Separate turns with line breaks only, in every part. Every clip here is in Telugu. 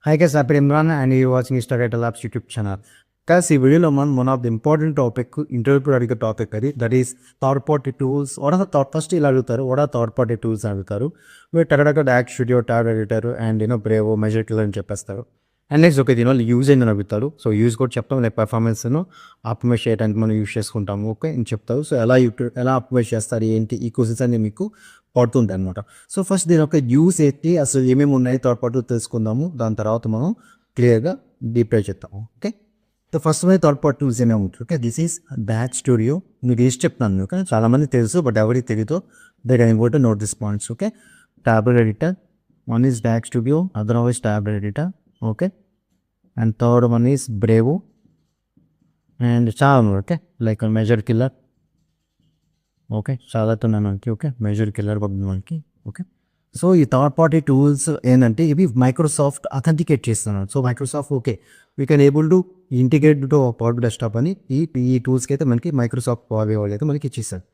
Hi guys, I'm Imran and you're watching Instagram Labs YouTube channel. Guys, ఈ వీడియోలో మనం one of the important topic interview అడిగే టాపిక్ అది that is third party tools first ఇలా అడుగుతారు థర్డ్ పార్టీ టూల్స్ అడుగుతారు మీరు టగడక DAX Studio Tab Editor and Bravo Measure Killer అని చెప్పేస్తారు. అండ్ నెక్స్ట్ ఓకే దీనివల్ల యూజ్ అయిందని అడుగుతారు. సో యూజ్ కూడా చెప్తాం, లైక్ పర్ఫార్మెన్స్ను ఆప్టిమైజ్ చేయడానికి మనం యూజ్ చేసుకుంటాము ఓకే అని చెప్తారు. సో ఎలా ఆప్టిమైజ్ చేస్తారు ఏంటి ఈ క్వశ్చన్స్ అన్ని మీకు పడుతుంటాయి అనమాట. సో ఫస్ట్ దీని ఒక యూజ్ ఏంటి, అసలు ఏమేమి ఉన్నాయి థర్డ్ పార్టీ తెలుసుకుందాము. దాని తర్వాత మనం క్లియర్గా డీప్ డైవ్ చేద్దాము ఓకే. సో ఫస్ట్ మీద థర్డ్ పార్టీ టూల్స్ ఏమేమి ఉంటుంది okay. This is Batch Studio. మీకు ఏం చెప్తున్నాను ఓకే, చాలామంది తెలుసు బట్ ఎవరికి తెలియదు. They can go to note this points okay. Tablet editor, one is Batch Studio, other is tablet editor okay. And third one is Bravo and చాలా okay, like Measure Killer okay. చాలా మనకి ఓకే మెజర్ కిల్లర్ పడుతుంది మనకి ఓకే. సో ఈ థర్డ్ పార్టీ టూల్స్ ఏంటంటే ఇవి మైక్రోసాఫ్ట్ అథెంటికేట్ చేస్తున్నారు. So Microsoft okay we can able to integrate to power desktop అని ఈ టూల్స్కి అయితే మనకి మైక్రోసాఫ్ట్ పవర్ వాళ్ళు అయితే మనకి ఇచ్చేస్తారు.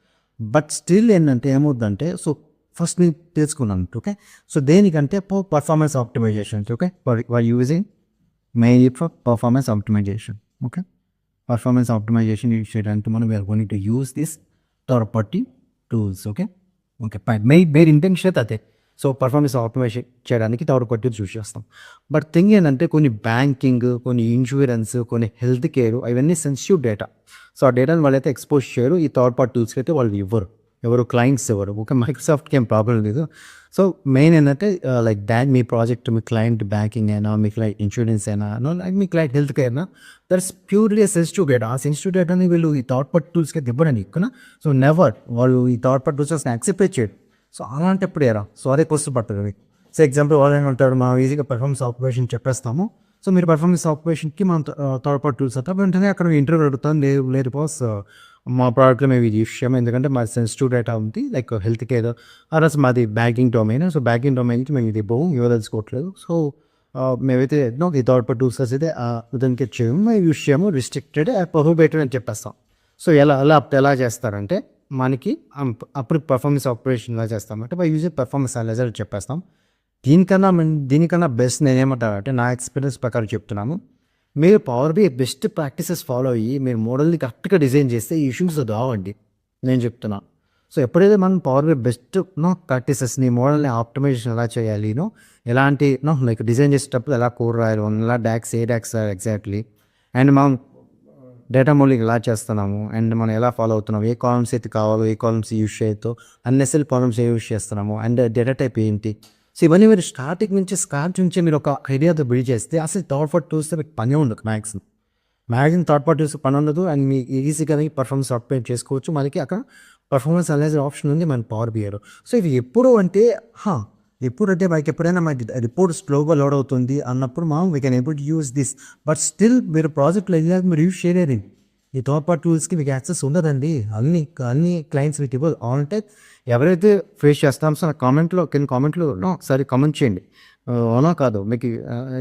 బట్ స్టిల్ ఏంటంటే ఏమవుతుందంటే సో ఫస్ట్ నేను తెలుసుకున్నాను ఓకే. సో దేనికంటే performance optimisation okay, for using main for performance optimisation okay. Performance optimisation use చేయడానికి మనం we're going to use this third party tools okay. Okay fine, main intention అదే. సో పర్ఫార్మెన్స్ ఆప్టిమైజ్ చేయడానికి థర్డ్ పార్టీ యూజ్ చేస్తాం. బట్ థింగ్ ఏంటంటే కొన్ని బ్యాంకింగ్, కొన్ని ఇన్సూరెన్స్, కొన్ని హెల్త్ కేర్ అవన్నీ సెన్సిటివ్ డేటా. సో ఆ డేటాని వాళ్ళైతే ఎక్స్పోజ్ చేయరు, ఈ థర్డ్ పార్టీ టూల్స్కి అయితే వాళ్ళు ఎవరు క్లయింట్స్ ఎవరు ఓకే. మైక్రోసాఫ్ట్కి ఏం ప్రాబ్లం లేదు. సో మెయిన్ ఏంటంటే like that me project me client banking అయినా, మీ క్లయింట్ ఇన్సూరెన్స్ అయినా, లైక్ మీ క్లయింట్ హెల్త్ కేర్ అయినా, దట్స్ ప్యూర్లీ సెన్సిటివ్ డేటా. ఆ సెన్సిటివ్ డేటాని వీళ్ళు ఈ థర్డ్ పార్టీ టూల్స్కి ఇవ్వడానికి ఇక్కడ. సో నెవర్ వాళ్ళు ఈ థర్డ్ పార్టీ టూల్స్ యాక్సెప్ట్ చేయరు. సో అలాంటప్పుడు ఏరా సో అదే క్వశ్చన్ పడుతుంది. సో ఎగ్జాంపుల్ వాళ్ళు ఏమంటారు, మనం ఈజీగా పర్ఫార్మెన్స్ ఆపరేషన్ చెప్పేస్తాము. సో మీరు పర్ఫార్మెన్స్ ఆపరేషన్కి మనం థర్డ్ పార్టీ టూల్స్ అయితే వెంటనే అక్కడ ఇంటర్వ్యూ అడుగుతాను, లేదు బాస్ మా ప్రోడక్ట్లో మేము ఇది యూస్ చేయము ఎందుకంటే మాది సెన్సిటివ్ డేటా ఉంది, లైక్ హెల్త్ కేర్ అరస్ మాది బ్యాంకింగ్ డొమైన్. సో బ్యాంకింగ్ డొమైన్కి మేము ఇది ఇవ్వము, ఇవ్వ తెలుసుకోవట్లేదు. సో మేమైతే ఈ థర్డ్ పార్టీ టూల్స్ అయితే దానికి చేయము, మేము యూస్ చేయము, రిస్ట్రిక్టెడ్ ప్రొహిబిటెడ్ అని చెప్పేస్తాం. సో ఎలా చేస్తారంటే మనకి అప్పుడు పర్ఫార్మెన్స్ ఆపరేషన్ ఎలా చేస్తామంటే బై యూజింగ్ పర్ఫార్మెన్స్ అనలైజర్ చెప్పేస్తాం. దీనికన్నా బెస్ట్ నేనేమంటానంటే నా ఎక్స్పీరియన్స్ ప్రకారం చెప్తున్నాను, మీరు power B best practices follow అయ్యి మీరు మోడల్ని కరెక్ట్గా డిజైన్ చేస్తే ఈ ఇష్యూస్ రావండి నేను చెప్తున్నాను. సో ఎప్పుడైతే మనం పవర్ బి బెస్ట్ ప్రాక్టీసెస్ని మోడల్ని ఆప్టిమైజేషన్ ఎలా చేయాలి ఎలాంటి లైక్ డిజైన్ చేసేటప్పుడు ఎలా కోడ్ రాయాలి, ఎలా డాక్స్ ఎగ్జాక్ట్లీ, అండ్ మనం డేటా మోడలింగ్ ఎలా చేస్తున్నాము, అండ్ మనం ఎలా ఫాలో అవుతున్నాము, ఏ కాలమ్స్ అయితే కావాలో ఏ కాలమ్స్ యూజ్ చేయతో, అన్నెసరీ కాలమ్స్ ఏ యూజ్ చేస్తున్నాము, అండ్ డేటా టైప్ ఏంటి. సో ఇవన్నీ మీరు స్టార్టింగ్ నుంచి స్క్రాచ్ నుంచి మీరు ఒక ఐడియాతో బిల్డ్ చేస్తే అసలు థర్డ్ పార్టీ టూల్స్తో మీకు పని ఉండదు. మ్యాక్సిమం థర్డ్ పార్టీ టూల్స్ పని ఉండదు. అండ్ మీ ఈజీగా పర్ఫార్మెన్స్ ఆప్టిమైజ్ చేసుకోవచ్చు. మనకి అక్కడ పర్ఫార్మెన్స్ అనలైజర్ ఆప్షన్ ఉంది మన పవర్ బిఐలో. సో ఇవి ఎప్పుడంటే మనకి ఎప్పుడైనా మనకి రిపోర్ట్ స్లోగా లోడ్ అవుతుంది అన్నప్పుడు మనం we can able to use this. But still మీరు ప్రాజెక్ట్లో వెళ్ళాక మీరు యూజ్ చేయలేరు. ఈ థర్డ్ పార్టీ టూల్స్కి మీకు యాక్సెస్ ఉండదండి. అన్ని క్లయింట్స్ మీకు ఇవ్వదు. అంటే ఎవరైతే ఫేస్ చేస్తామో సో కామెంట్లో ఒకసారి కామెంట్ చేయండి, అవునా కాదు. మీకు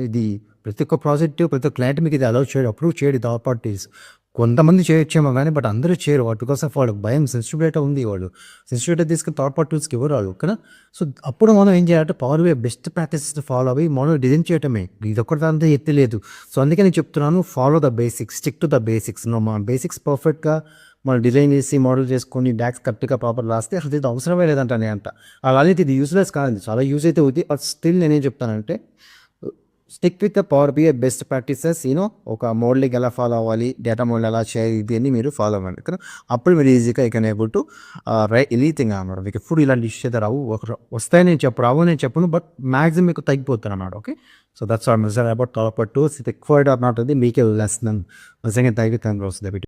ఇది ప్రతి ఒక్క ప్రాజెక్ట్ ప్రతి ఒక్క క్లయింట్ మీకు ఇది అలౌ చేయడు, అప్రూవ్ చేయడు థర్డ్ పార్టీస్. కొంతమంది చేయొచ్చేమో కానీ బట్ అందరూ చేయరు. వాటి కోసం వాళ్ళకి భయం, సెన్సిటివ్ డేటా ఉంది, వాళ్ళు సెన్సిటివ్ డేటా తీసుకుని థర్డ్ పార్టీ టూల్స్కి ఇవ్వరు వాళ్ళు ఓకేనా. సో అప్పుడు మనం ఏం చేయాలంటే power B best practices follow అయ్యి మోడల్ డిజైన్ చేయటమే. ఇది ఒక్కటి ఎత్తలేదు. సో అందుకే నేను చెప్తున్నాను, follow the basics, stick to the basics. మన బేసిక్స్ పర్ఫెక్ట్గా మనం డిజైన్ చేసి మోడల్ చేసుకొని డాక్స్ కరెక్ట్గా ప్రాపర్ రాస్తే అసలు ఇది అవసరమే లేదంట నేను అలాగే ఇది యూస్లెస్ కాదు, చాలా యూజ్ అయితే ఉంది. బట్ స్టిల్ నేనేం చెప్తానంటే stick with the Power BI best practices. ఒక మోడలింగ్ ఎలా ఫాలో అవ్వాలి, డేటా మోడల్ ఎలా చేయాలి, ఇది అని మీరు ఫాలో అవ్వండి కదా. అప్పుడు మీరు ఈజీగా కెన్ ఏబుల్ టు ఎనీథింగ్ అన్నమాట. మీకు ఎప్పుడు ఇలాంటి ఇష్యూ అయితే రావు. వస్తాయి నేను చెప్పను బట్ మ్యాక్సిమం మీకు తగ్గిపోతాను అన్నమాట okay. So that's all measure about third party tools. ఇది ఎక్కువ నాట్ అది మీకే వదిలేస్తున్నాను నిజంగా. థ్యాంక్ యూ వస్తుంది.